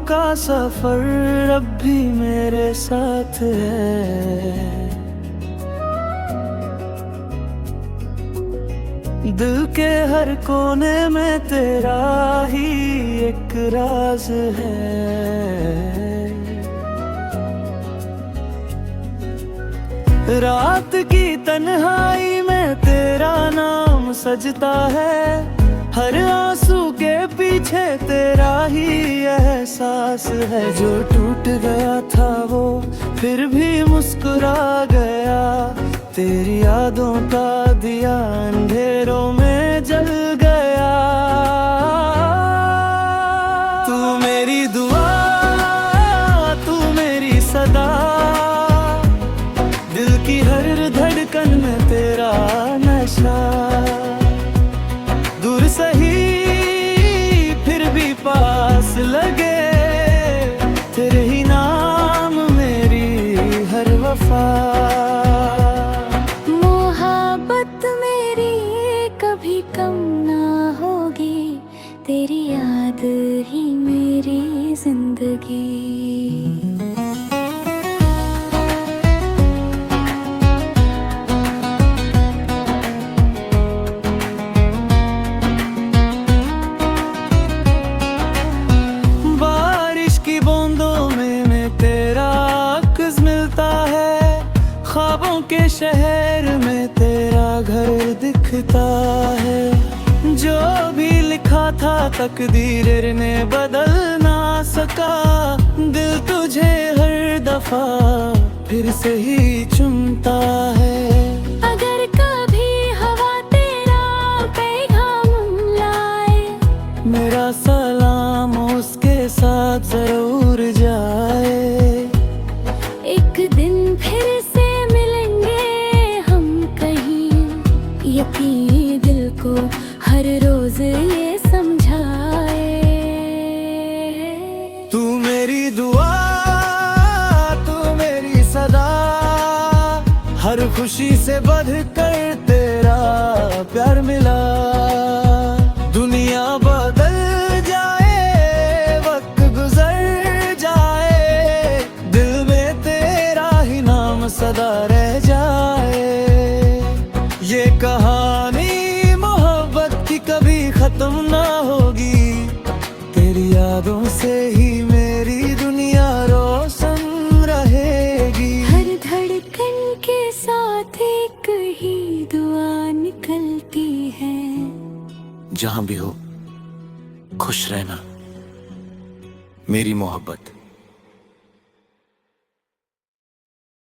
का सफर अब भी मेरे साथ है। दिल के हर कोने में तेरा ही एक राज है। रात की तन्हाई में तेरा नाम सजता है। हर आंसू के पीछे तेरा ही एहसास है। जो टूट गया था वो फिर भी मुस्कुरा गया। तेरी यादों का दिया अंधेरों में जल गया। तू मेरी दुआ, तू मेरी सदा, दिल की हर धड़कन में तेरा नशा। दूर सही फिर भी पास लगे, तेरे ही नाम मेरी हर वफा। मोहब्बत मेरी कभी कम ना होगी, तेरी याद ही मेरी जिंदगी। ख्वाबों के शहर में तेरा घर दिखता है। जो भी लिखा था तकदीर ने बदल ना सका। दिल तुझे हर दफा फिर से ही चुमता है। अगर कभी हवा तेरा पैगाम लाए, मेरा सलाम उसके साथ जरूर जाए। एक दिन फिर से यकीन दिल को हर रोज ये समझाए। तू मेरी दुआ, तू मेरी सदा, हर खुशी से बढ़कर तेरा प्यार मिला। दुनिया बदल जाए, वक्त गुजर जाए, दिल में तेरा ही नाम सदा रह जाए। ये कहानी मोहब्बत की कभी खत्म ना होगी। तेरी यादों से ही मेरी दुनिया रोशन रहेगी। हर धड़कन के साथ एक ही दुआ निकलती है। जहां भी हो खुश रहना मेरी मोहब्बत।